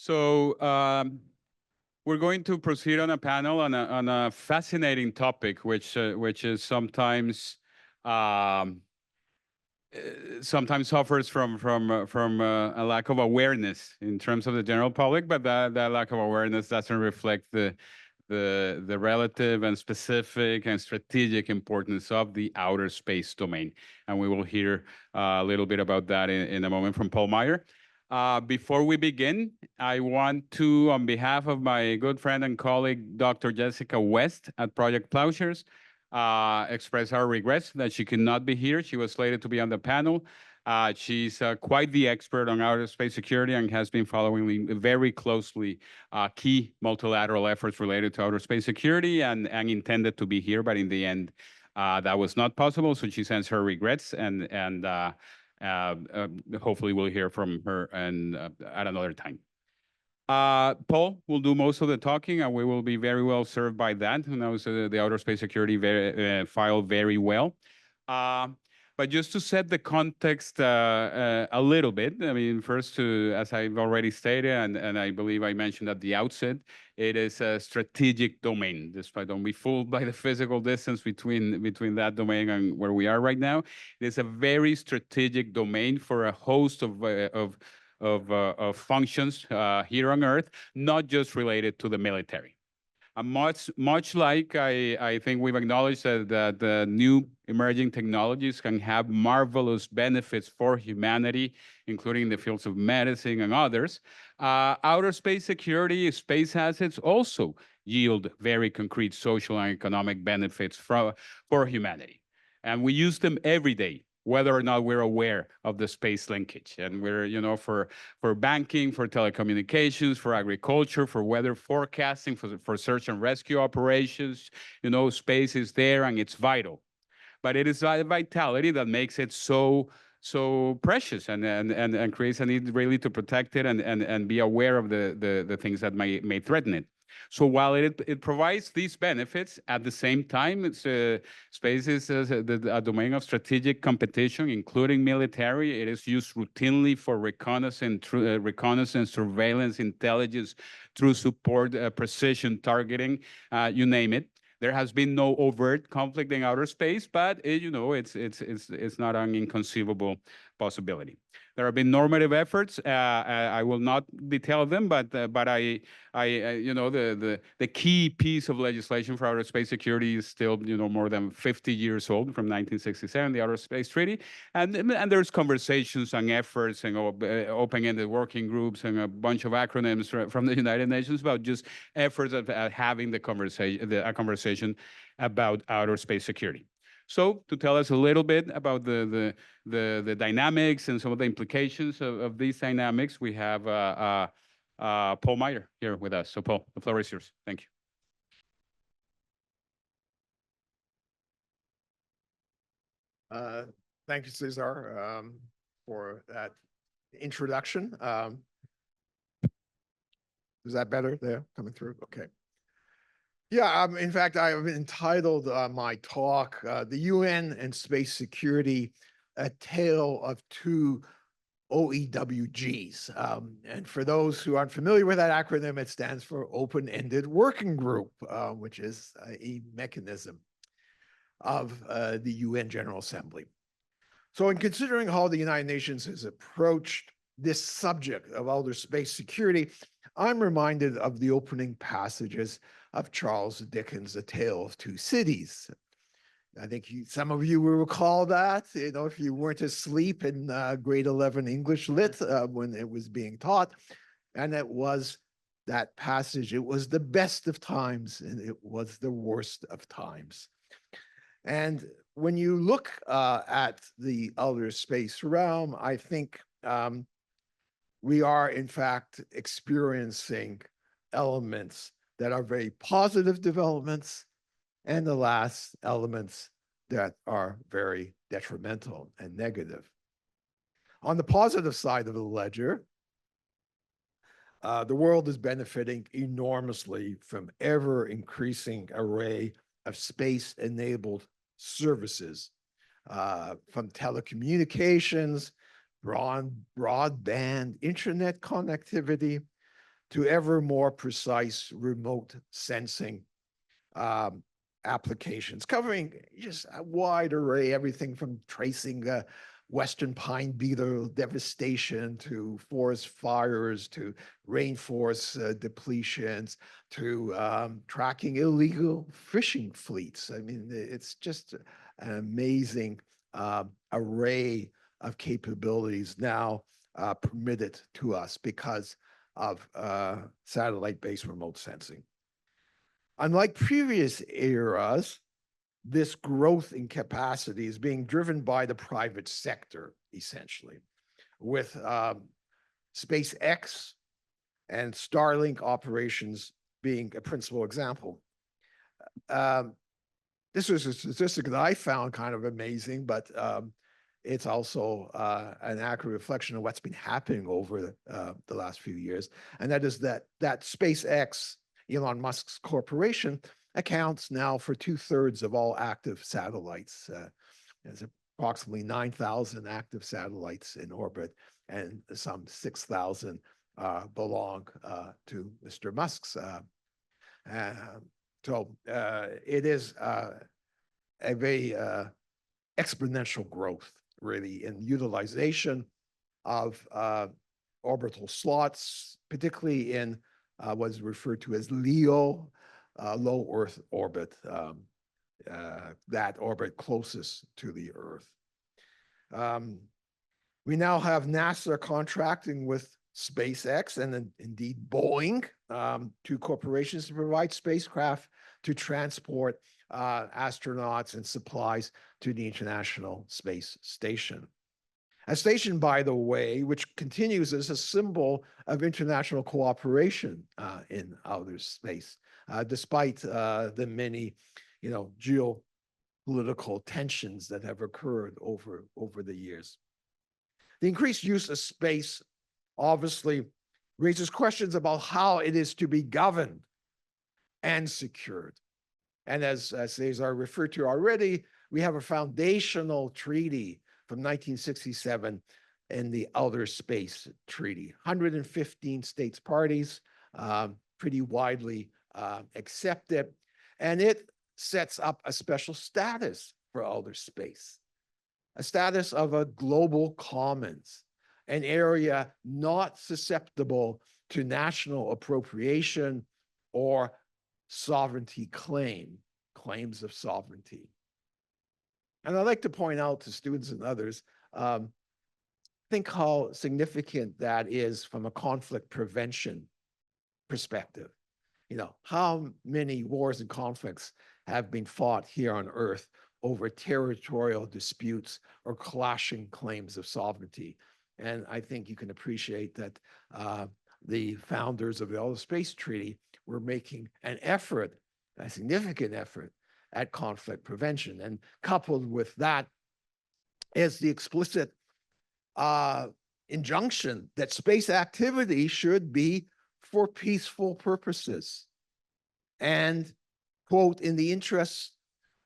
So we're going to proceed on a panel on a fascinating topic, which is sometimes suffers from a lack of awareness in terms of the general public, but that lack of awareness doesn't reflect the relative and specific and strategic importance of the outer space domain. And we will hear a little bit about that in a moment from Paul Meyer. Before we begin, I want to, on behalf of my good friend and colleague, Dr. Jessica West at Project Plowshares, express our regrets that she could not be here. She was slated to be on the panel. She's quite the expert on outer space security and has been following very closely key multilateral efforts related to outer space security and intended to be here, but in the end, that was not possible. So she sends her regrets and hopefully we'll hear from her at another time. Paul will do most of the talking, and we will be very well served by that, who knows the outer space security file very well. But just to set the context a little bit, I mean, first, as I've already stated, and I believe I mentioned at the outset, it is a strategic domain. Despite don't be fooled by the physical distance between that domain and where we are right now. It is a very strategic domain for a host of functions here on Earth, not just related to the military. Much like I think we've acknowledged that the new emerging technologies can have marvelous benefits for humanity, including in the fields of medicine and others, outer space security, space assets also yield very concrete social and economic benefits for humanity. And we use them every day, whether or not we're aware of the space linkage. And we're, for banking, for telecommunications, for agriculture, for weather forecasting, for search and rescue operations, space is there and it's vital. But it is vitality that makes it so precious and creates a need really to protect it and be aware of the things that may threaten it. So while it provides these benefits, at the same time, space is a domain of strategic competition, including military. It is used routinely for reconnaissance, surveillance, intelligence, through support, precision targeting, you name it. There has been no overt conflict in outer space, but it's not an inconceivable possibility. There have been normative efforts. I will not detail them, but the key piece of legislation for outer space security is still more than 50 years old, from 1967, the Outer Space Treaty, and there's conversations and efforts and open-ended working groups and a bunch of acronyms from the United Nations about just efforts at having a conversation about outer space security. So to tell us a little bit about the dynamics and some of the implications of these dynamics, we have Paul Meyer here with us. So Paul, the floor is yours. Thank you. Thank you, Cesar, for that introduction. Is that better there, coming through? Okay. Yeah, in fact, I've entitled my talk, The UN and Space Security, A Tale of Two OEWGs. And for those who aren't familiar with that acronym, it stands for Open-Ended Working Group, which is a mechanism of the UN General Assembly. So in considering how the United Nations has approached this subject of outer space security, I'm reminded of the opening passages of Charles Dickens' A Tale of Two Cities. I think some of you will recall that, if you weren't asleep in grade 11 English Lit when it was being taught. And it was that passage, it was the best of times and it was the worst of times. And when you look at the outer space realm, I think we are, in fact, experiencing elements that are very positive developments, and the last elements that are very detrimental and negative. On the positive side of the ledger, the world is benefiting enormously from ever-increasing array of space-enabled services, from telecommunications, broadband internet connectivity, to ever more precise remote sensing applications, covering just a wide array, everything from tracing Western pine beetle devastation to forest fires, to rainforest depletions, to tracking illegal fishing fleets. I mean, it's just an amazing array of capabilities now permitted to us because of satellite-based remote sensing. Unlike previous eras, this growth in capacity is being driven by the private sector, essentially, with SpaceX and Starlink operations being a principal example. This was a statistic that I found kind of amazing, but it's also an accurate reflection of what's been happening over the last few years. And that is that SpaceX, Elon Musk's corporation, accounts now for 2/3 of all active satellites. There's approximately 9,000 active satellites in orbit, and some 6,000 belong to Mr. Musk's. So it is a very exponential growth, really, in utilization of orbital slots, particularly in what is referred to as LEO, low Earth orbit, that orbit closest to the Earth. We now have NASA contracting with SpaceX and indeed Boeing, two corporations, to provide spacecraft to transport astronauts and supplies to the International Space Station. A station, by the way, which continues as a symbol of international cooperation in outer space, despite the many, geopolitical tensions that have occurred over the years. The increased use of space obviously raises questions about how it is to be governed and secured. And as Cesar referred to already, we have a foundational treaty from 1967 in the Outer Space Treaty. 115 states parties, pretty widely accepted, and it sets up a special status for outer space, a status of a global commons, an area not susceptible to national appropriation or sovereignty claims of sovereignty. And I'd like to point out to students and others, think how significant that is from a conflict prevention perspective. How many wars and conflicts have been fought here on Earth over territorial disputes or clashing claims of sovereignty. And I think you can appreciate that the founders of the Outer Space Treaty were making an effort, a significant effort, at conflict prevention. And coupled with that is the explicit injunction that space activity should be for peaceful purposes and, quote, in the interests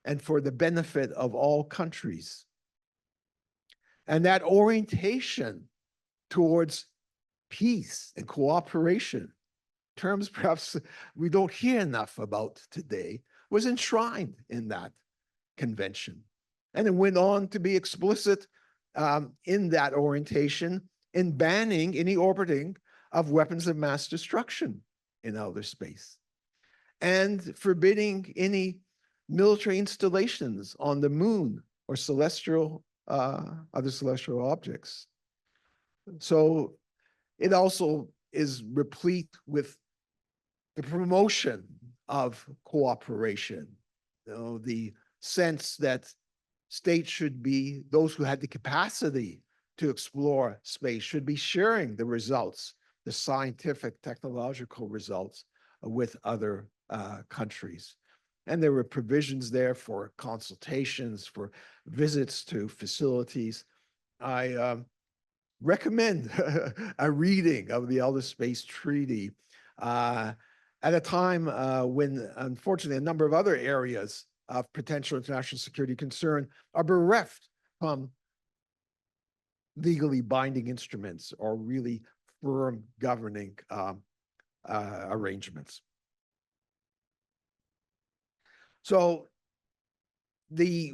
and for the benefit of all countries. And that orientation towards peace and cooperation, terms perhaps we don't hear enough about today, was enshrined in that convention. And it went on to be explicit in that orientation in banning any orbiting of weapons of mass destruction in outer space and forbidding any military installations on the moon or other celestial objects. So it also is replete with the promotion of cooperation, the sense that states should be, those who had the capacity to explore space should be sharing the results, the scientific, technological results with other countries. And there were provisions there for consultations, for visits to facilities. I recommend a reading of the Outer Space Treaty at a time when, unfortunately, a number of other areas of potential international security concern are bereft from legally binding instruments or really firm governing arrangements. So the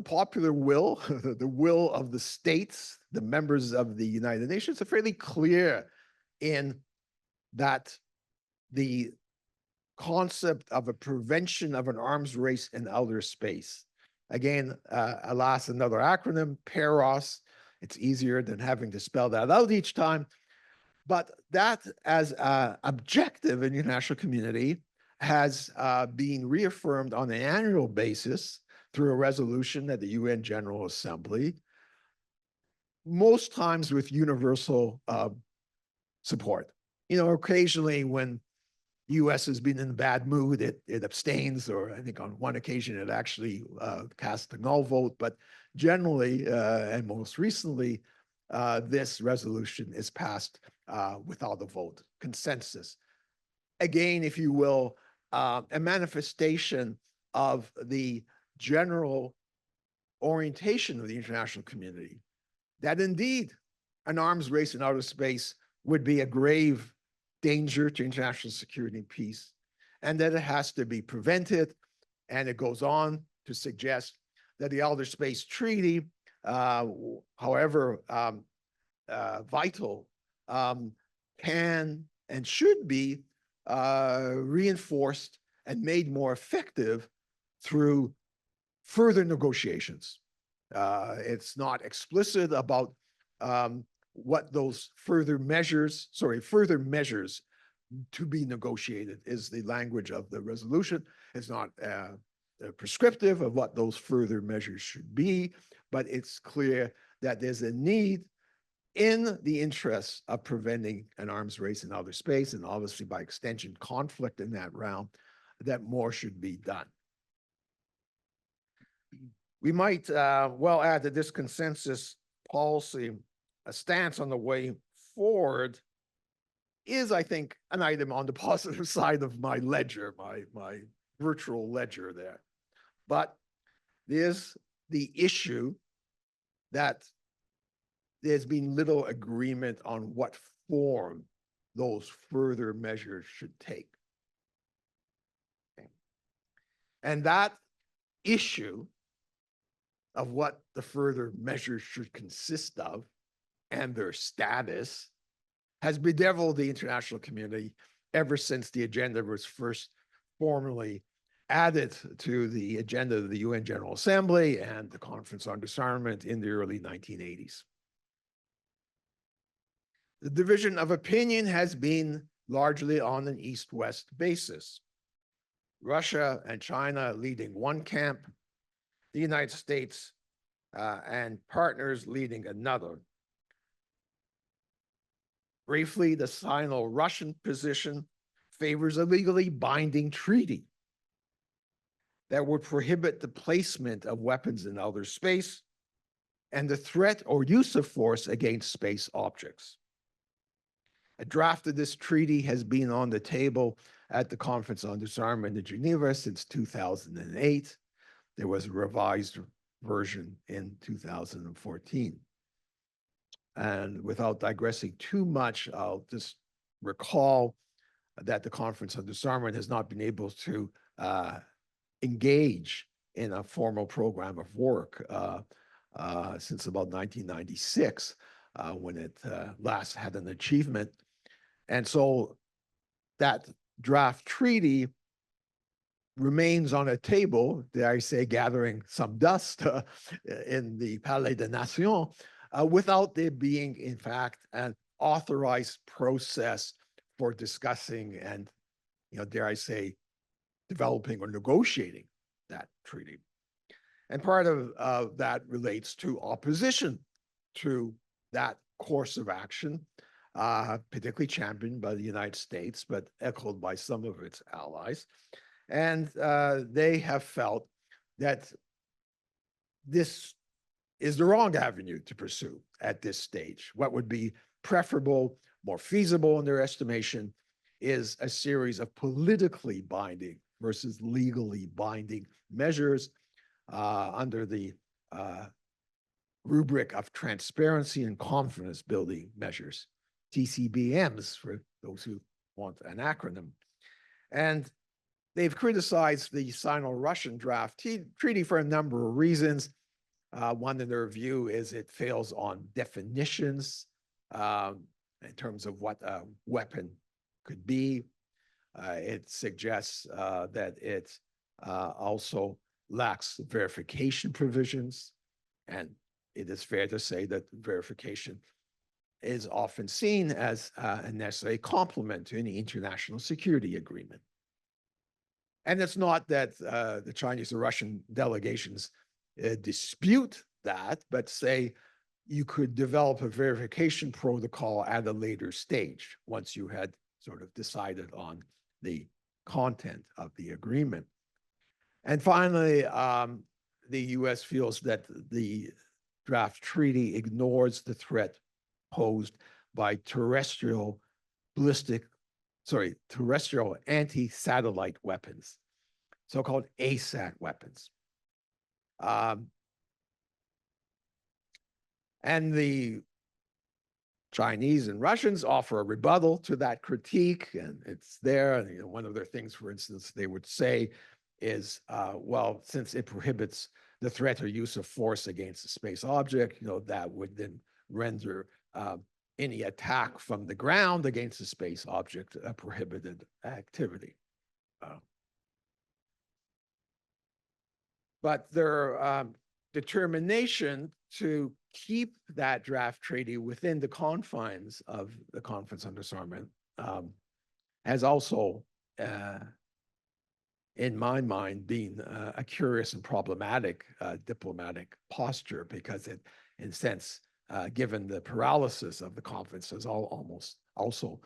popular will, the will of the states, the members of the United Nations, are fairly clear in that the concept of a prevention of an arms race in outer space. Again, alas, another acronym, PEROS. It's easier than having to spell that out each time. But that as an objective in the international community has been reaffirmed on an annual basis through a resolution at the UN General Assembly, most times with universal support. Occasionally when the U.S. has been in a bad mood, it abstains, or I think on one occasion it actually cast a null vote. But generally, and most recently, this resolution is passed without a vote, consensus. Again, if you will, a manifestation of the general orientation of the international community, that indeed an arms race in outer space would be a grave danger to international security and peace, and that it has to be prevented. And it goes on to suggest that the Outer Space Treaty, however vital, can and should be reinforced and made more effective through further negotiations. It's not explicit about what those further measures to be negotiated is the language of the resolution. It's not prescriptive of what those further measures should be, but it's clear that there's a need in the interest of preventing an arms race in outer space, and obviously by extension, conflict in that realm, that more should be done. We might well add that this consensus policy, a stance on the way forward, is, I think, an item on the positive side of my ledger, my virtual ledger there. But there's the issue that there's been little agreement on what form those further measures should take. Okay. And that issue of what the further measures should consist of and their status has bedeviled the international community ever since the agenda was first formally added to the agenda of the UN General Assembly and the Conference on Disarmament in the early 1980s. The division of opinion has been largely on an East-West basis. Russia and China leading one camp, the United States and partners leading another. Briefly, the Sino-Russian position favors a legally binding treaty that would prohibit the placement of weapons in outer space and the threat or use of force against space objects. A draft of this treaty has been on the table at the Conference on Disarmament in Geneva since 2008. There was a revised version in 2014. And without digressing too much, I'll just recall that the Conference on Disarmament has not been able to engage in a formal program of work since about 1996, when it last had an achievement. And so that draft treaty remains on a table, dare I say, gathering some dust in the Palais des Nations, without there being, in fact, an authorized process for discussing and, dare I say, developing or negotiating that treaty. And part of that relates to opposition to that course of action, particularly championed by the United States, but echoed by some of its allies. And they have felt that this is the wrong avenue to pursue at this stage. What would be preferable, more feasible in their estimation, is a series of politically binding versus legally binding measures under the rubric of transparency and confidence building measures, TCBMs, for those who want an acronym. And they've criticized the Sino-Russian draft treaty for a number of reasons. One in their view is it fails on definitions in terms of what a weapon could be. It suggests that it also lacks verification provisions. And it is fair to say that verification is often seen as a necessary complement to any international security agreement. And it's not that the Chinese or Russian delegations dispute that, but say you could develop a verification protocol at a later stage once you had sort of decided on the content of the agreement. And finally, the US feels that the draft treaty ignores the threat posed by terrestrial anti-satellite weapons, so-called ASAT weapons. And the Chinese and Russians offer a rebuttal to that critique, and it's there. And, you know, one of their things, for instance, they would say is, well, since it prohibits the threat or use of force against a space object, you know, that would then render any attack from the ground against a space object a prohibited activity. But their determination to keep that draft treaty within the confines of the Conference on Disarmament has also, in my mind, been a curious and problematic diplomatic posture, because it, in a sense, given the paralysis of the conference, has almost also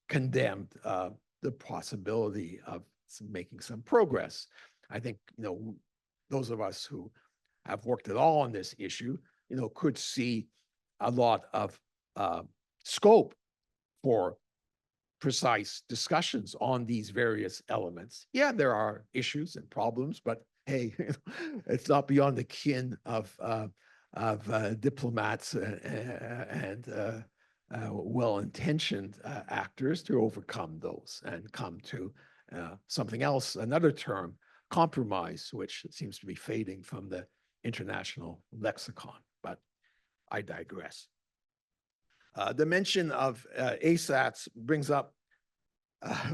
condemned the possibility of making some progress. I think, you know, those of us who have worked at all on this issue, you know, could see a lot of scope for precise discussions on these various elements. Yeah, there are issues and problems, but hey, it's not beyond the kin of diplomats and well-intentioned actors to overcome those and come to something else, another term, compromise, which seems to be fading from the international lexicon, but I digress. The mention of ASATs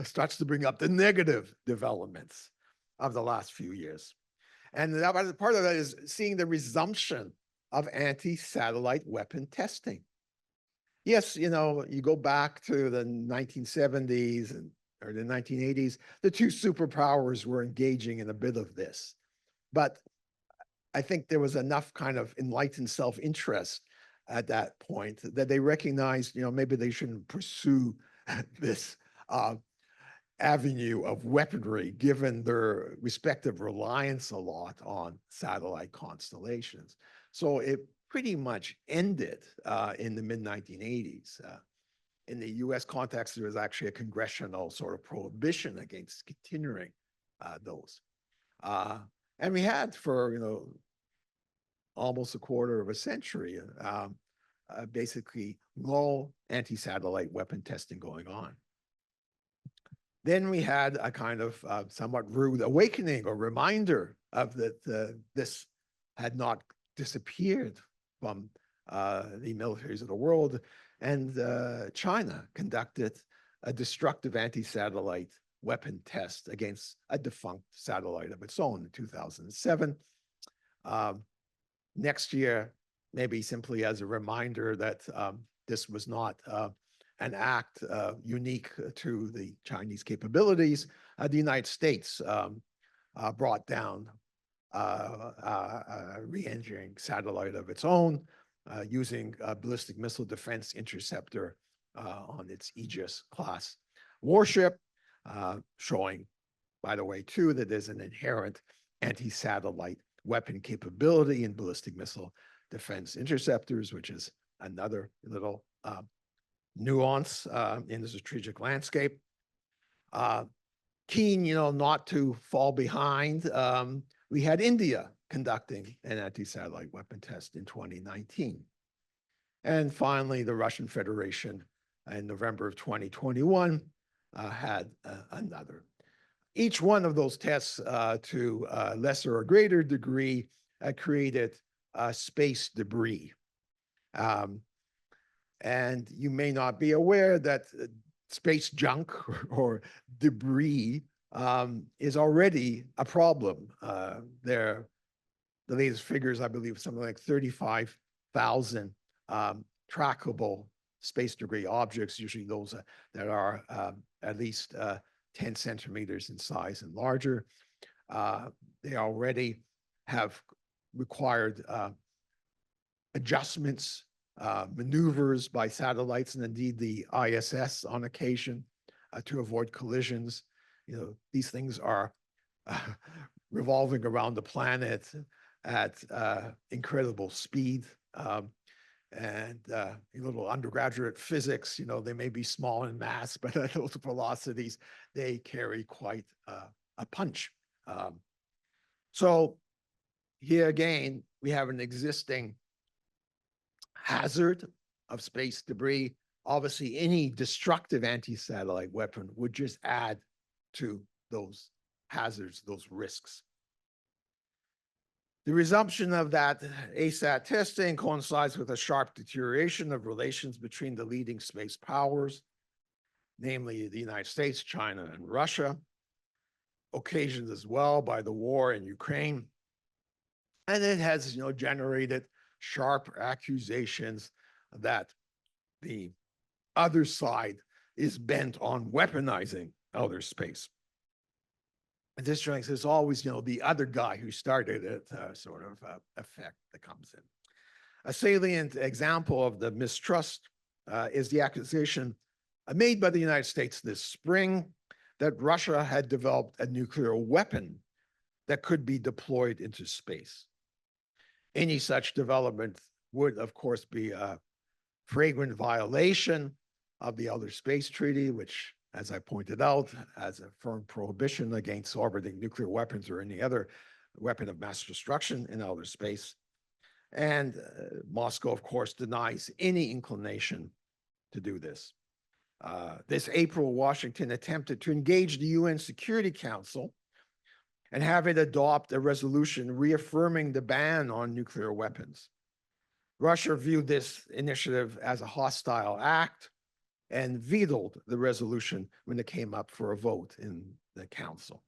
starts to bring up the negative developments of the last few years. And that, part of that is seeing the resumption of anti-satellite weapon testing. Yes, you know, you go back to the 1970s or the 1980s, the two superpowers were engaging in a bit of this. But I think there was enough kind of enlightened self-interest at that point that they recognized, you know, maybe they shouldn't pursue this avenue of weaponry, given their respective reliance a lot on satellite constellations. So it pretty much ended in the mid-1980s. In the US context, there was actually a congressional sort of prohibition against continuing those. And we had for, you know, almost a quarter of a century, basically no anti-satellite weapon testing going on. Then we had a kind of somewhat rude awakening or reminder of that this had not disappeared from the militaries of the world. And China conducted a destructive anti-satellite weapon test against a defunct satellite of its own in 2007. Next year, maybe simply as a reminder that this was not an act unique to the Chinese capabilities, the United States brought down a re-engineering satellite of its own using a ballistic missile defense interceptor on its Aegis class warship, showing, by the way, too, that there's an inherent anti-satellite weapon capability in ballistic missile defense interceptors, which is another little nuance in the strategic landscape. Keen, you know, not to fall behind, we had India conducting an anti-satellite weapon test in 2019. And finally, the Russian Federation in November of 2021 had another. Each one of those tests to a lesser or greater degree created space debris. And you may not be aware that space junk or debris is already a problem. The latest figures, I believe, something like 35,000 trackable space debris objects, usually those that are at least 10 centimeters in size and larger. They already have required adjustments, maneuvers by satellites, and indeed the ISS on occasion to avoid collisions. You know, these things are revolving around the planet at incredible speed. And a little undergraduate physics, you know, they may be small in mass, but at those velocities, they carry quite a punch. So here again, we have an existing hazard of space debris. Obviously, any destructive anti-satellite weapon would just add to those hazards, those risks. The resumption of that ASAT testing coincides with a sharp deterioration of relations between the leading space powers, namely the United States, China, and Russia, occasioned as well by the war in Ukraine. And it has, you know, generated sharp accusations that the other side is bent on weaponizing outer space. And this strikes is always, you know, the other guy who started it sort of effect that comes in. A salient example of the mistrust is the accusation made by the United States this spring that Russia had developed a nuclear weapon that could be deployed into space. Any such development would, of course, be a flagrant violation of the Outer Space Treaty, which, as I pointed out, has a firm prohibition against orbiting nuclear weapons or any other weapon of mass destruction in outer space. And Moscow, of course, denies any inclination to do this. This April, Washington attempted to engage the UN Security Council and have it adopt a resolution reaffirming the ban on nuclear weapons. Russia viewed this initiative as a hostile act and vetoed the resolution when it came up for a vote in the council.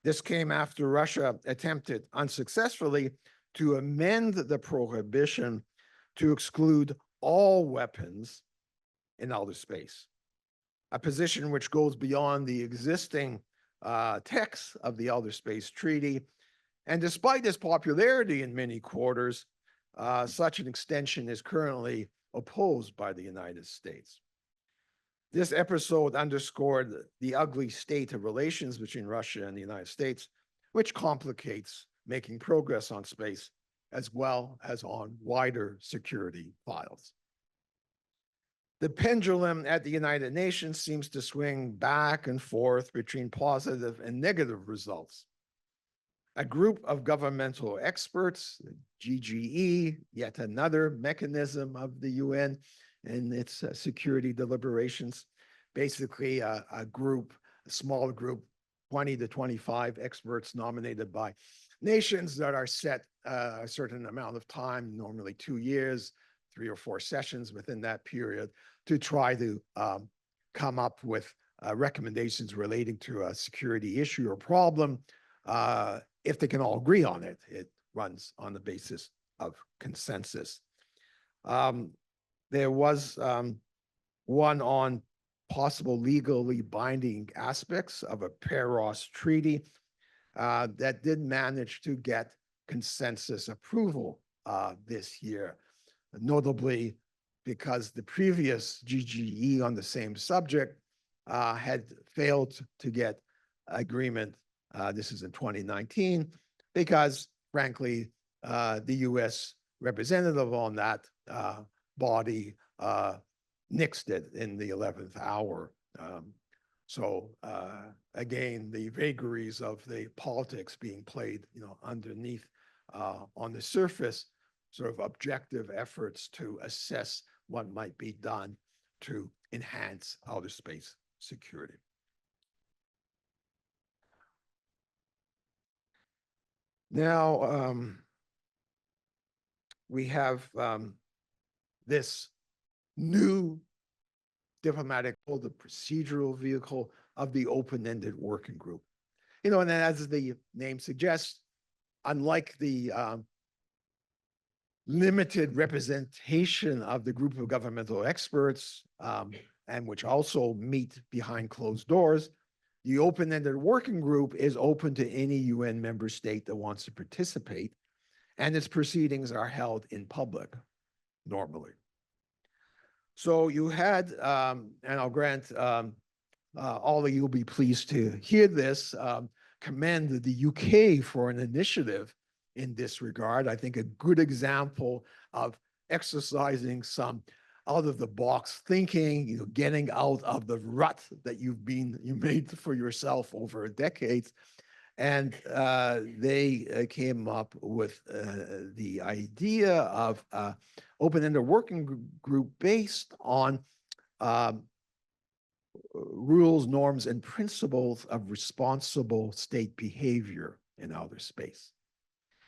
This came after Russia attempted unsuccessfully to amend the prohibition to exclude all weapons in outer space, a position which goes beyond the existing text of the Outer Space Treaty. And despite its popularity in many quarters, such an extension is currently opposed by the United States. This episode underscored the ugly state of relations between Russia and the United States, which complicates making progress on space as well as on wider security files. The pendulum at the United Nations seems to swing back and forth between positive and negative results. A group of governmental experts, GGE, yet another mechanism of the UN in its security deliberations, basically a smaller group, 20 to 25 experts nominated by nations that are set a certain amount of time, normally 2 years, 3 or 4 sessions within that period, to try to come up with recommendations relating to a security issue or problem. If they can all agree on it, it runs on the basis of consensus. There was one on possible legally binding aspects of a Paros treaty that did manage to get consensus approval this year, notably because the previous GGE on the same subject had failed to get agreement. This is in 2019, because frankly, the US representative on that body nixed it in the 11th hour. So again, the vagaries of the politics being played, you know, underneath on the surface, sort of objective efforts to assess what might be done to enhance outer space security. Now, we have this new diplomatic, the procedural vehicle of the open-ended working group. You know, and as the name suggests, unlike the limited representation of the group of governmental experts, and which also meet behind closed doors, the open-ended working group is open to any UN member state that wants to participate, and its proceedings are held in public normally. So you had, and I'll grant all of you will be pleased to hear this, commend the UK for an initiative in this regard. I think a good example of exercising some out-of-the-box thinking, you know, getting out of the rut that you made for yourself over decades. And they came up with the idea of open-ended working group based on rules, norms, and principles of responsible state behavior in outer space.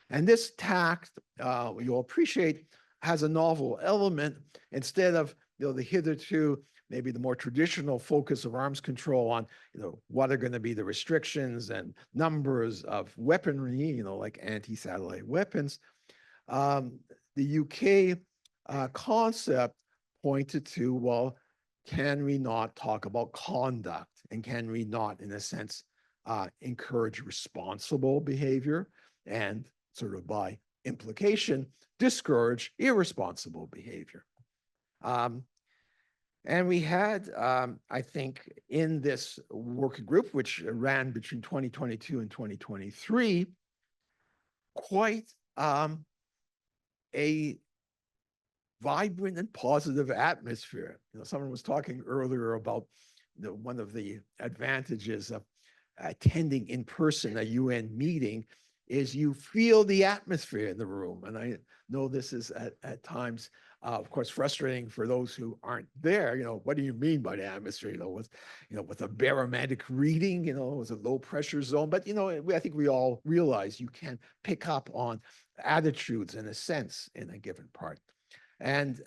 And this tact, you'll appreciate, has a novel element. Instead of, you know, the hitherto, maybe the more traditional focus of arms control on, you know, what are going to be the restrictions and numbers of weaponry, you know, like anti-satellite weapons, the UK concept pointed to, well, can we not talk about conduct? And can we not, in a sense, encourage responsible behavior and sort of by implication, discourage irresponsible behavior? And we had, I think, in this working group, which ran between 2022 and 2023, quite a vibrant and positive atmosphere. You know, someone was talking earlier about one of the advantages of attending in person a UN meeting is you feel the atmosphere in the room. And I know this is at times, of course, frustrating for those who aren't there. You know, what do you mean by the atmosphere? With a barometric reading, you know, it was a low pressure zone. But, you know, I think we all realize you can pick up on attitudes in a sense in a given part. And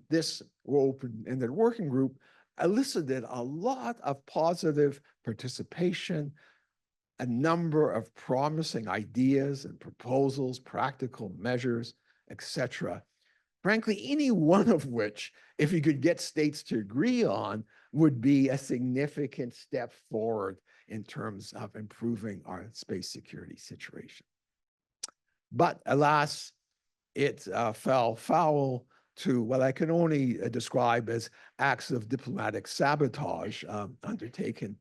this open-ended working group elicited a lot of positive participation, a number of promising ideas and proposals, practical measures, etc. Frankly, any one of which, if you could get states to agree on, would be a significant step forward in terms of improving our space security situation. But alas, it fell foul to what I can only describe as acts of diplomatic sabotage undertaken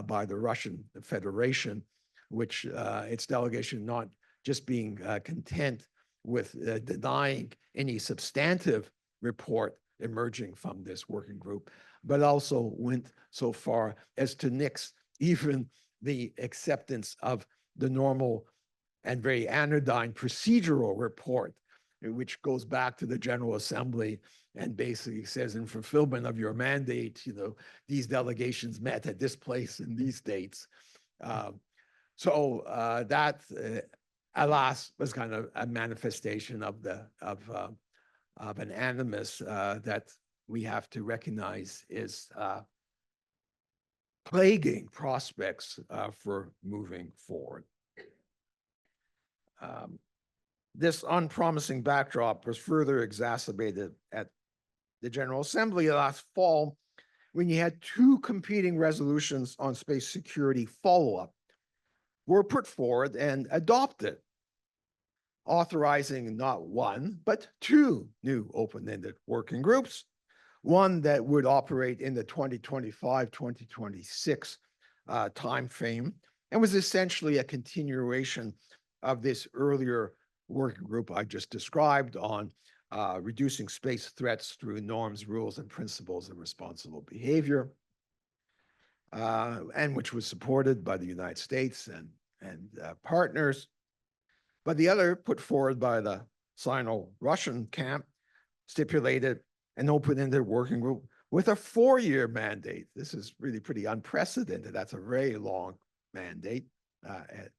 by the Russian Federation, which its delegation not just being content with denying any substantive report emerging from this working group, but also went so far as to nix even the acceptance of the normal and very anodyne procedural report, which goes back to the General Assembly and basically says, in fulfillment of your mandate, you know, these delegations met at this place in these dates. So that, alas, was kind of a manifestation of an animus that we have to recognize is plaguing prospects for moving forward. This unpromising backdrop was further exacerbated at the General Assembly last fall when you had two competing resolutions on space security follow-up were put forward and adopted, authorizing not one, but two new open-ended working groups, one that would operate in the 2025-2026 timeframe and was essentially a continuation of this earlier working group I just described on reducing space threats through norms, rules, and principles of responsible behavior, and which was supported by the United States and partners. But the other, put forward by the Sino-Russian camp, stipulated an open-ended working group with a 4-year mandate. This is really pretty unprecedented. That's a very long mandate. It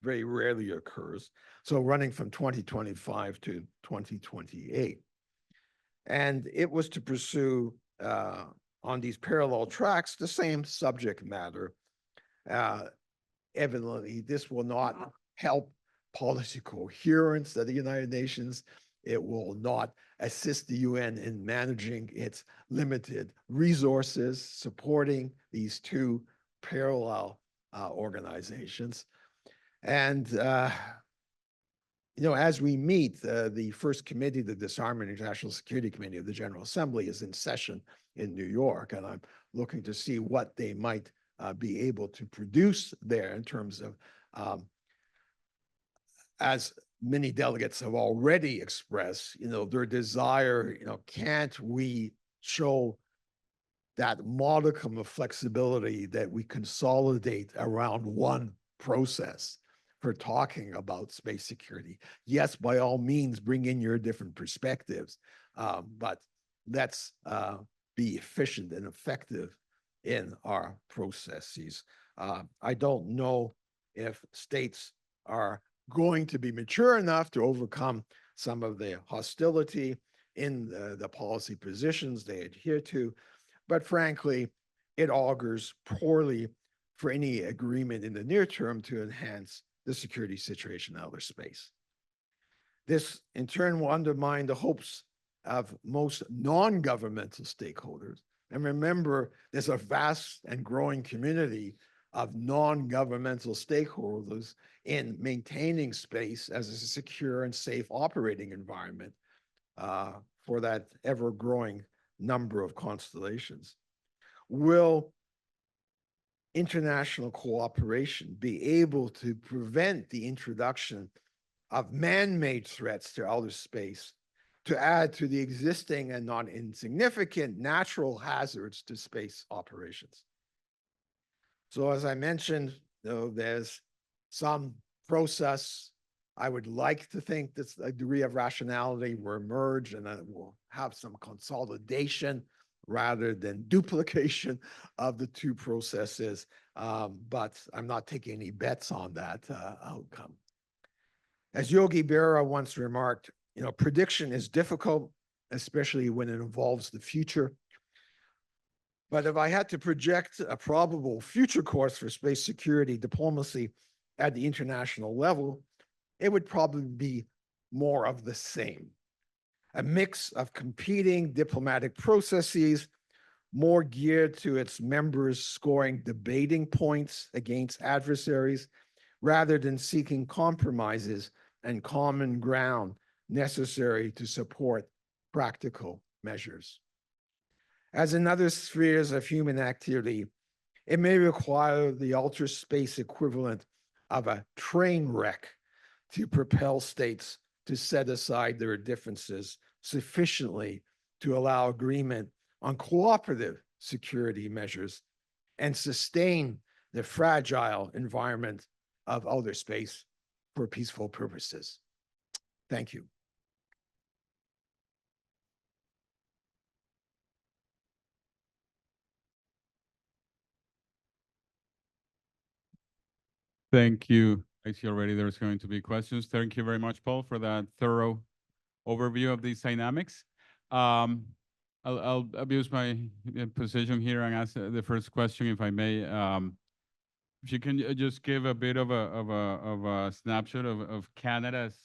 very rarely occurs. So running from 2025 to 2028. And it was to pursue on these parallel tracks the same subject matter. Evidently, this will not help policy coherence of the United Nations. It will not assist the UN in managing its limited resources, supporting these two parallel organizations. And, as we meet, the first committee, the Disarmament International Security Committee of the General Assembly, is in session in New York, and I'm looking to see what they might be able to produce there in terms of, as many delegates have already expressed, their desire, can't we show that modicum of flexibility that we consolidate around one process for talking about space security? Yes, by all means, bring in your different perspectives, but let's be efficient and effective in our processes. I don't know if states are going to be mature enough to overcome some of the hostility in the policy positions they adhere to, but frankly, it augurs poorly for any agreement in the near term to enhance the security situation in outer space. This, in turn, will undermine the hopes of most non-governmental stakeholders. And remember, there's a vast and growing community of non-governmental stakeholders in maintaining space as a secure and safe operating environment for that ever-growing number of constellations. Will international cooperation be able to prevent the introduction of man-made threats to outer space, to add to the existing and not insignificant natural hazards to space operations? So as I mentioned, there's some process. I would like to think that a degree of rationality will emerge and that we'll have some consolidation rather than duplication of the two processes. But I'm not taking any bets on that outcome. As Yogi Berra once remarked, prediction is difficult, especially when it involves the future. But if I had to project a probable future course for space security diplomacy at the international level, it would probably be more of the same. A mix of competing diplomatic processes, more geared to its members scoring debating points against adversaries, rather than seeking compromises and common ground necessary to support practical measures. As in other spheres of human activity, it may require the ultra space equivalent of a train wreck to propel states to set aside their differences sufficiently to allow agreement on cooperative security measures and sustain the fragile environment of outer space for peaceful purposes. Thank you. Thank you. I see already there's going to be questions. Thank you very much, Paul, for that thorough overview of these dynamics. I'll abuse my position here and ask the first question, if I may. If you can just give a bit of a snapshot of Canada's,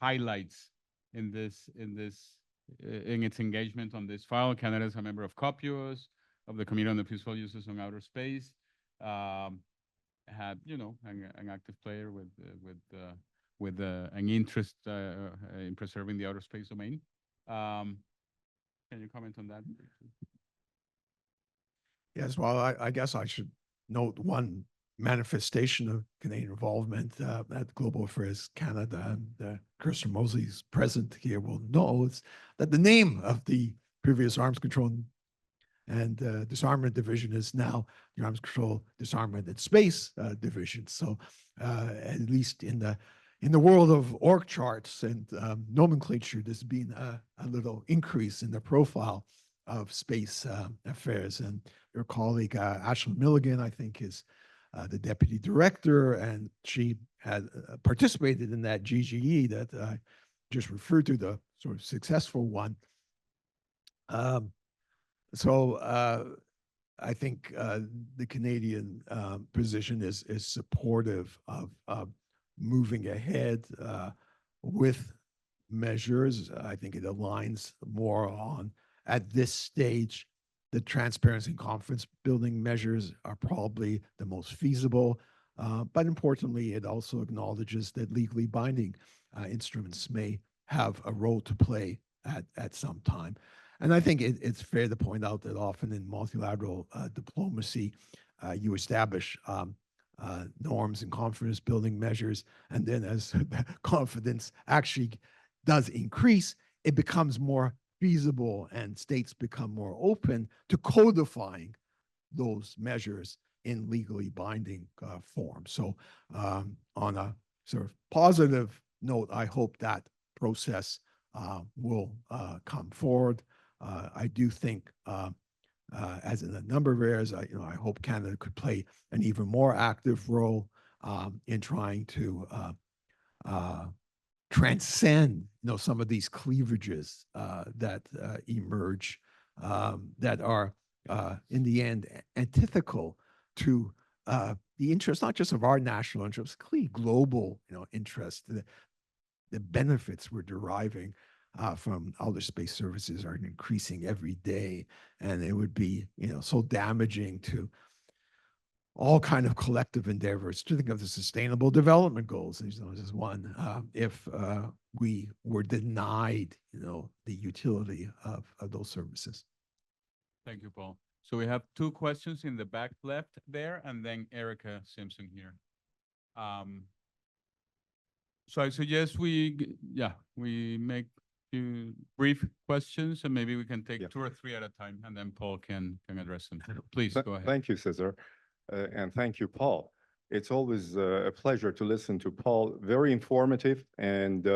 highlights in its engagement on this file. Canada is a member of COPUOS, of the Committee on the Peaceful Uses on Outer Space. Had an active player with an interest in preserving the outer space domain. Can you comment on that? Yes, well, I guess I should note one manifestation of Canadian involvement at Global Affairs Canada, and Kirsten Mosley's present here will know, is that the name of the previous Arms Control and Disarmament Division is now the Arms Control, Disarmament and Space Division. So at least in the in the world of org charts and nomenclature, there's been a little increase in the profile of space affairs. And your colleague, Ashley Milligan, I think, is the deputy director, and she had participated in that GGE that I just referred to, the sort of successful one. I think the Canadian position is supportive of moving ahead with measures. I think it aligns more on, at this stage, the transparency and confidence building measures are probably the most feasible. But importantly, it also acknowledges that legally binding instruments may have a role to play at some time. And I think it's fair to point out that often in multilateral diplomacy, you establish norms and confidence building measures. And then as confidence actually does increase, it becomes more feasible and states become more open to codifying those measures in legally binding form. So on a sort of positive note, I hope that process will come forward. I do think, as in a number of areas, I hope Canada could play an even more active role in trying to transcend, some of these cleavages that emerge that are, in the end, antithetical to the interest, not just of our national interest, clearly global, interest. The benefits we're deriving from outer space services are increasing every day, and it would be, so damaging to all kind of collective endeavors. To think of the Sustainable Development Goals, this is one. If we were denied, the utility of those services. Thank you, Paul. So we have two questions in the back left there, and then Erica Simpson here. So I suggest we make few brief questions, and maybe we can take 2 or 3 at a time, and then Paul can address them. Please go ahead. Thank you, Cesar, and thank you, Paul. It's always a pleasure to listen to Paul. Very informative, and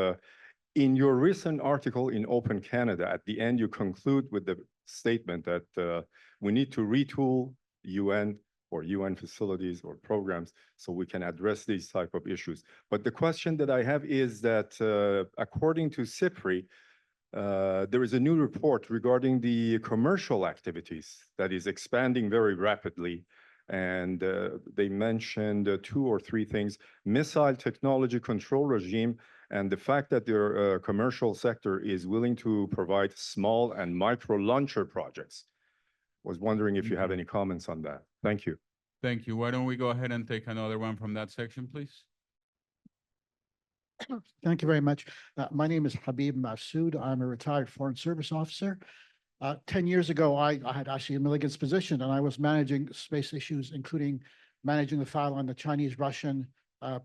in your recent article in Open Canada, at the end you conclude with the statement that we need to retool UN or UN facilities or programs so we can address these type of issues. But the question that I have is that according to CIPRI, there is a new report regarding the commercial activities that is expanding very rapidly. And they mentioned 2 or 3 things: missile technology control regime, and the fact that their commercial sector is willing to provide small and micro launcher projects. Was wondering if you have any comments on that. Thank you. Thank you. Why don't we go ahead and take another one from that section, please? Thank you very much. My name is Habib Masood. I'm a retired Foreign Service officer. 10 years ago, I had actually a Milligan's position, and I was managing space issues, including managing the file on the Chinese-Russian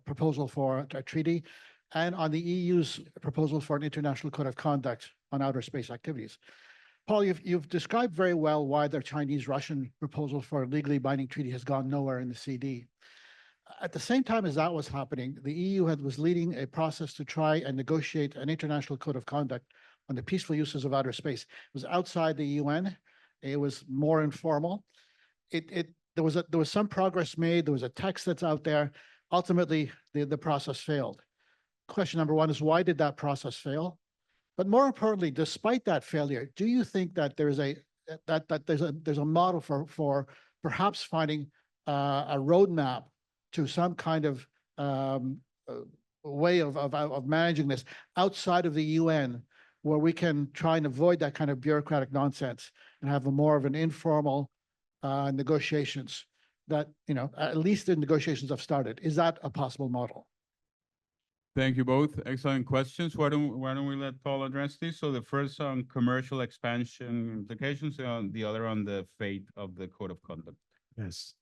proposal for a treaty and on the EU's proposal for an international code of conduct on outer space activities. Paul, you've described very well why the Chinese-Russian proposal for a legally binding treaty has gone nowhere in the CD. At the same time as that was happening, the EU was leading a process to try and negotiate an international code of conduct on the peaceful uses of outer space. It was outside the UN. It was more informal. There was some progress made. There was a text that's out there. Ultimately, the process failed. Question number 1 is, why did that process fail? But more importantly, despite that failure, do you think that there's a model for perhaps finding a roadmap to some kind of way of managing this outside of the UN, where we can try and avoid that kind of bureaucratic nonsense and have a more of an informal negotiations that, at least the negotiations have started? Is that a possible model? Thank you both. Excellent questions. Why don't we let Paul address these? So the first on commercial expansion implications, and the other on the fate of the code of conduct. Yes.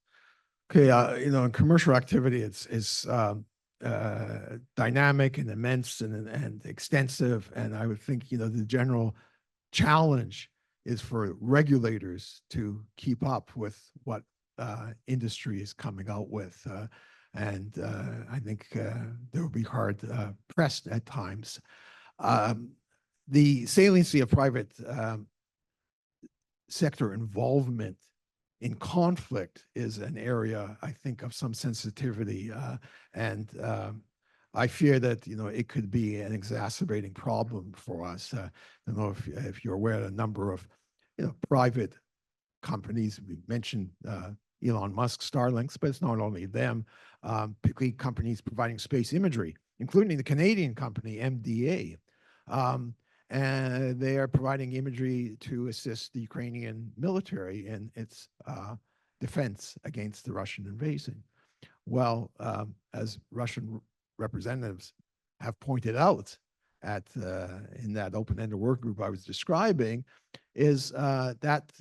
Okay. In commercial activity, it's dynamic and immense and extensive. And I would think, the general challenge is for regulators to keep up with what industry is coming out with. And I think they will be hard pressed at times. The saliency of private sector involvement in conflict is an area, I think, of some sensitivity. And I fear that, it could be an exacerbating problem for us. I don't know if you're aware of a number of, private companies. We mentioned Elon Musk, Starlinks, but it's not only them, particularly companies providing space imagery, including the Canadian company MDA. And they are providing imagery to assist the Ukrainian military in its defense against the Russian invasion. Well, as Russian representatives have pointed out in that open-ended work group I was describing, is that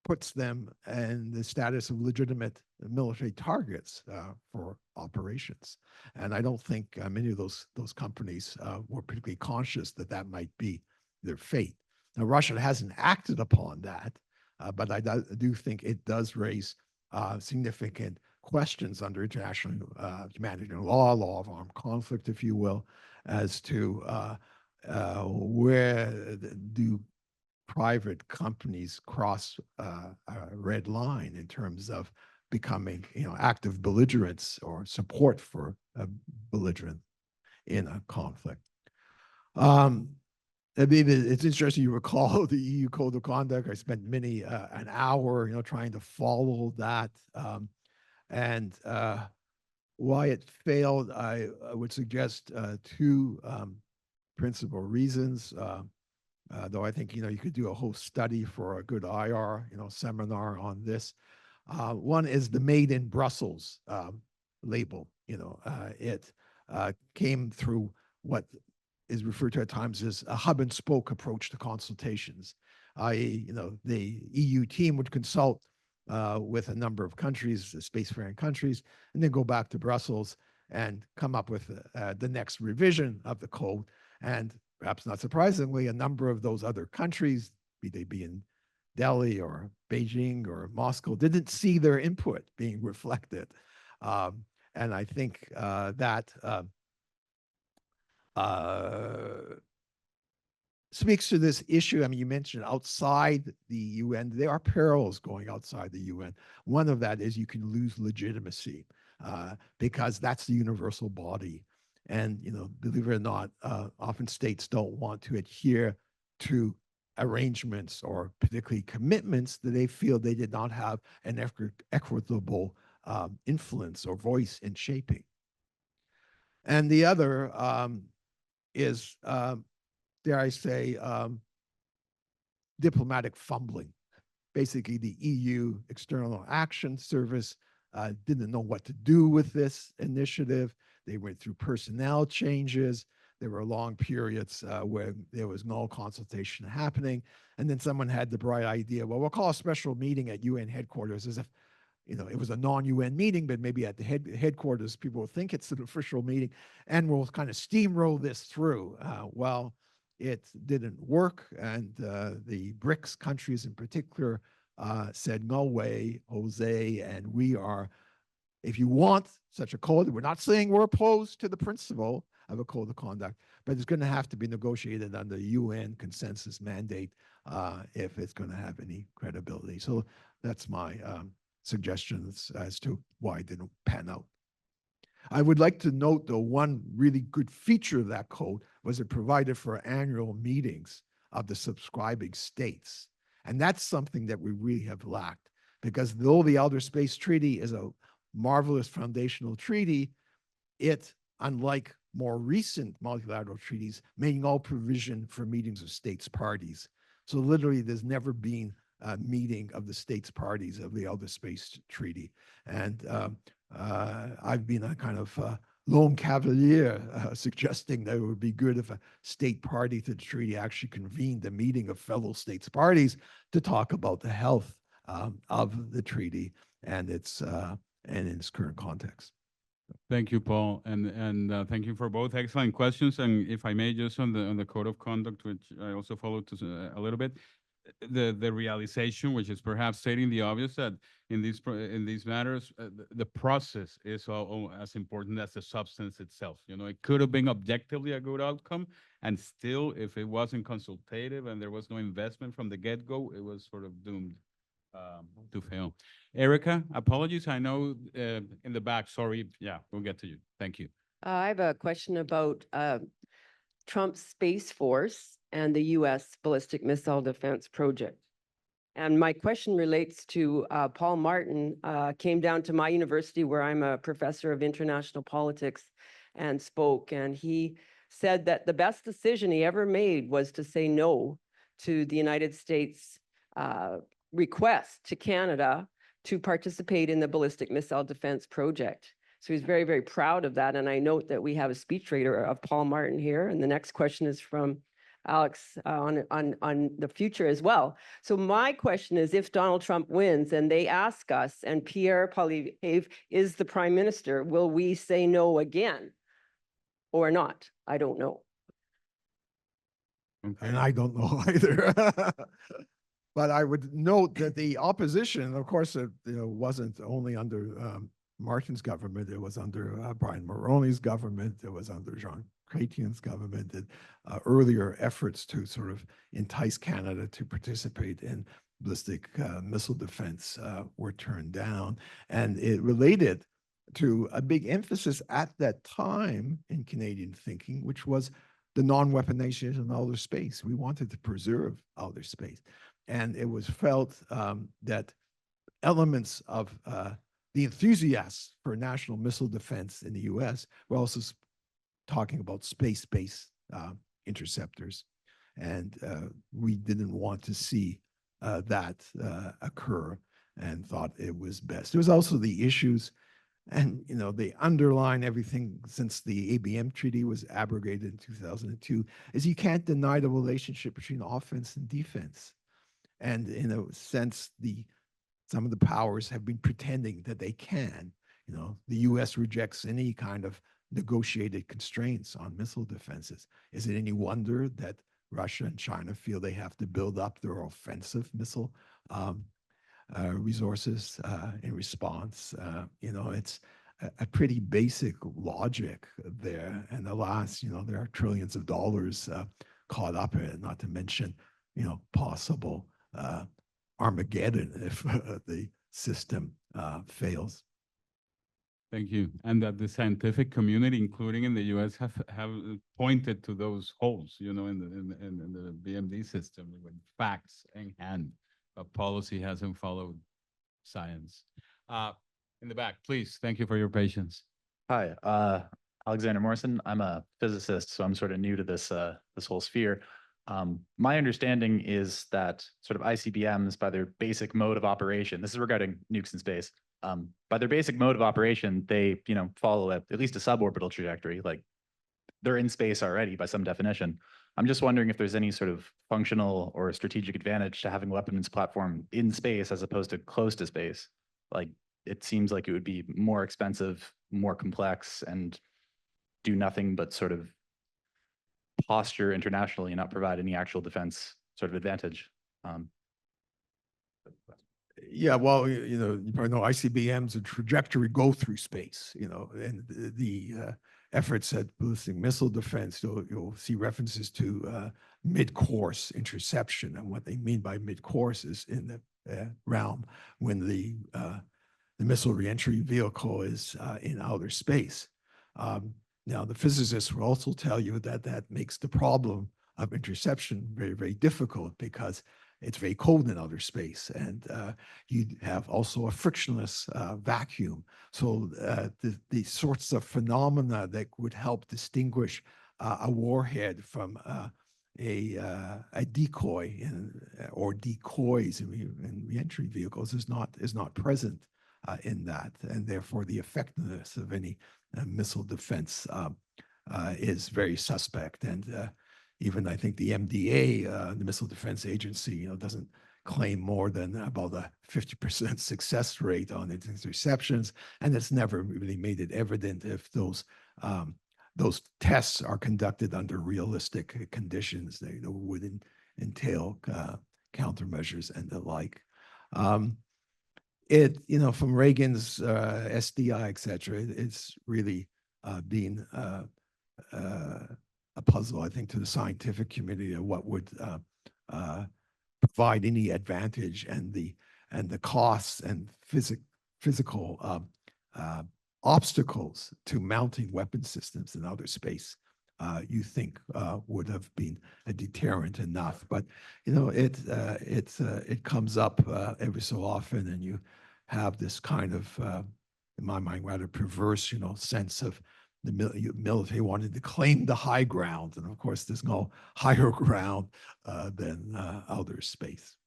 puts them in the status of legitimate military targets for operations. And I don't think many of those companies were particularly conscious that that might be their fate. Now, Russia hasn't acted upon that, but I do think it does raise significant questions under international humanitarian law of armed conflict, if you will, as to where do private companies cross a red line in terms of becoming, active belligerents or support for a belligerent in a conflict. It's interesting you recall the EU Code of Conduct. I spent an hour, trying to follow that. And why it failed, I would suggest two principal reasons. Though I think, you could do a whole study for a good IR, seminar on this. One is the Made in Brussels label. It came through what is referred to at times as a hub and spoke approach to consultations, i.e., the EU team would consult with a number of countries, spacefaring countries, and then go back to Brussels and come up with the next revision of the code. And perhaps not surprisingly, a number of those other countries, be they be in Delhi or Beijing or Moscow, didn't see their input being reflected. And I think that speaks to this issue. I mean, you mentioned outside the UN, there are perils going outside the UN. One of that is you can lose legitimacy because that's the universal body. And, believe it or not, often states don't want to adhere to arrangements or particularly commitments that they feel they did not have an equitable influence or voice in shaping. And the other is, dare I say, diplomatic fumbling. Basically, the EU External Action Service didn't know what to do with this initiative. They went through personnel changes. There were long periods where there was no consultation happening. And then someone had the bright idea, well, we'll call a special meeting at UN headquarters as if, it was a non-UN meeting, but maybe at the headquarters, people will think it's an official meeting, and we'll kind of steamroll this through. Well, it didn't work. And the BRICS countries in particular said, no way, Jose, and we are, if you want such a code, we're not saying we're opposed to the principle of a code of conduct, but it's going to have to be negotiated under the UN consensus mandate if it's going to have any credibility. So that's my suggestions as to why it didn't pan out. I would like to note, though, one really good feature of that code was it provided for annual meetings of the subscribing states. And that's something that we really have lacked, because though the Outer Space Treaty is a marvelous foundational treaty, it, unlike more recent multilateral treaties, made no provision for meetings of states parties. So literally, there's never been a meeting of the states parties of the Outer Space Treaty. And I've been a kind of lone cavalier suggesting that it would be good if a state party to the treaty actually convened a meeting of fellow states parties to talk about the health of the treaty and its current context. Thank you, Paul, and thank you for both excellent questions. And if I may, just on the code of conduct, which I also followed a little bit, the realization, which is perhaps stating the obvious, that in these matters, the process is all as important as the substance itself. You know, it could have been objectively a good outcome, and still, if it wasn't consultative and there was no investment from the get-go, it was sort of doomed to fail. Erica, apologies. I know in the back. Sorry. Yeah, we'll get to you. Thank you. I have a question about Trump's Space Force and the U.S. ballistic missile defense project. And my question relates to Paul Martin, came down to my university where I'm a professor of international politics and spoke. And he said that the best decision he ever made was to say no to the United States request to Canada to participate in the ballistic missile defense project. So he's very, very proud of that. And I note that we have a speechwriter of Paul Martin here. And the next question is from Alex on the future as well. So my question is, if Donald Trump wins and they ask us, and Pierre Poilievre is the prime minister, will we say no again or not? I don't know. Okay. And I don't know either. But I would note that the opposition, of course, wasn't only under Martin's government. It was under Brian Mulroney's government. It was under Jean Chrétien's government. And earlier efforts to sort of entice Canada to participate in ballistic missile defense were turned down. And it related to a big emphasis at that time in Canadian thinking, which was the non-weaponization of outer space. We wanted to preserve outer space. And it was felt that elements of the enthusiasts for national missile defense in the US were also talking about space-based interceptors. And we didn't want to see that occur and thought it was best. There was also the issues, and they underline everything since the ABM Treaty was abrogated in 2002, is you can't deny the relationship between offense and defense. And in a sense, some of the powers have been pretending that they can. The US rejects any kind of negotiated constraints on missile defenses. Is it any wonder that Russia and China feel they have to build up their offensive missile resources in response? It's a pretty basic logic there. And alas, there are trillions of dollars caught up in it, not to mention, possible Armageddon if the system fails. Thank you. And that the scientific community, including in the US, have pointed to those holes, in the BMD system with facts in hand. But policy hasn't followed science. In the back, please. Thank you for your patience. Hi, Alexander Morrison. I'm a physicist, so I'm sort of new to this whole sphere. My understanding is that sort of ICBMs, by their basic mode of operation, this is regarding nukes in space, by their basic mode of operation, they, follow at least a suborbital trajectory, like they're in space already by some definition. I'm just wondering if there's any sort of functional or strategic advantage to having a weapons platform in space as opposed to close to space. Like, it seems like it would be more expensive, more complex, and do nothing but sort of posture internationally and not provide any actual defense sort of advantage. Yeah, well, you probably know ICBMs and trajectory go through space, and the efforts at ballistic missile defense, you'll see references to mid-course interception. And what they mean by mid-course is in the realm when the missile reentry vehicle is in outer space. Now, the physicists will also tell you that that makes the problem of interception very, very difficult because it's very cold in outer space, and you have also a frictionless vacuum. So the sorts of phenomena that would help distinguish a warhead from a decoy or decoys in reentry vehicles is not present in that, and therefore the effectiveness of any missile defense is very suspect. And even I think the MDA, the Missile Defense Agency, doesn't claim more than about a 50% success rate on its interceptions, and it's never really made it evident if those tests are conducted under realistic conditions. They would entail countermeasures and the like. It, you know, from Reagan's SDI, et cetera, it's really been a puzzle, I think, to the scientific community of what would provide any advantage, and the costs and physical obstacles to mounting weapon systems in outer space you think would have been a deterrent enough. But you know, it comes up every so often, and you have this kind of, in my mind, rather perverse, you know, sense of the military wanted to claim the high ground, and of course, there's no higher ground than outer space.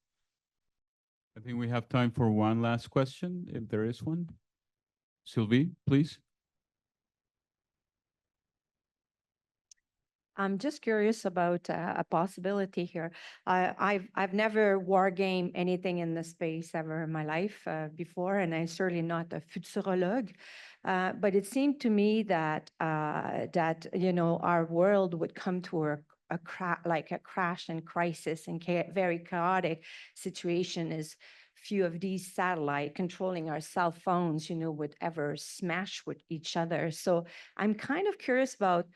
I think we have time for one last question, if there is one. Sylvie, please. I'm just curious about a possibility here. I've never war game anything in the space ever in my life before, and I'm certainly not a futurologue. But it seemed to me that you know, our world would come to like a crash and crisis and very chaotic situation as few of these satellite controlling our cell phones, you know, would ever smash with each other. So I'm kind of curious about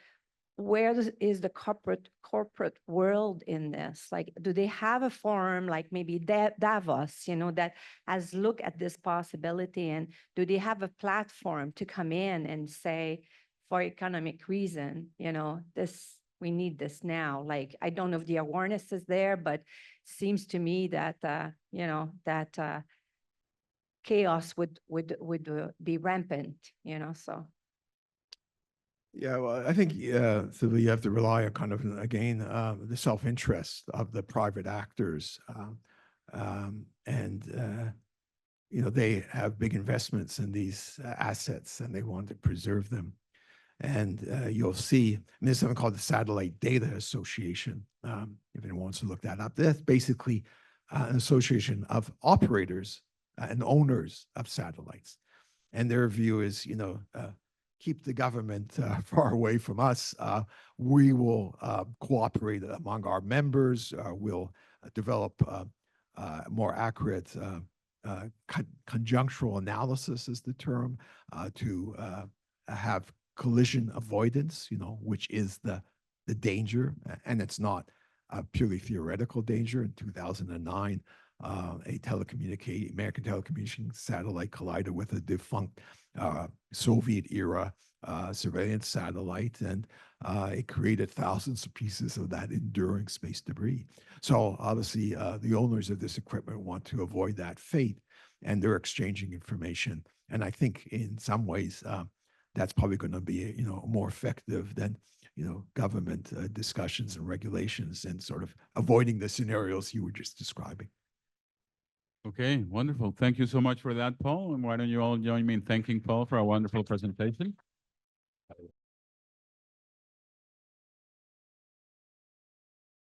where is the corporate world in this? Like, do they have a forum like maybe Davos, you know, that has looked at this possibility, and do they have a platform to come in and say, for economic reason, you know, this, we need this now? Like, I don't know if the awareness is there, but seems to me that, you know, that chaos would be rampant, you know, so. Yeah, well, I think so you have to rely on kind of, again, the self-interest of the private actors. You know, they have big investments in these assets, and they want to preserve them. And you'll see, and there's something called the Satellite Data Association, if anyone wants to look that up. That's basically an association of operators and owners of satellites. And their view is, you know, keep the government far away from us. We will cooperate among our members. We'll develop more accurate conjunctural analysis is the term, to have collision avoidance, you know, which is the danger. And it's not a purely theoretical danger. In 2009, a American telecommunications satellite collided with a defunct Soviet era surveillance satellite, and it created thousands of pieces of that enduring space debris. So obviously, the owners of this equipment want to avoid that fate, and they're exchanging information. And I think in some ways, that's probably going to be, you know, more effective than, you know, government discussions and regulations, and sort of avoiding the scenarios you were just describing. Okay, wonderful. Thank you so much for that, Paul. And why don't you all join me in thanking Paul for a wonderful presentation?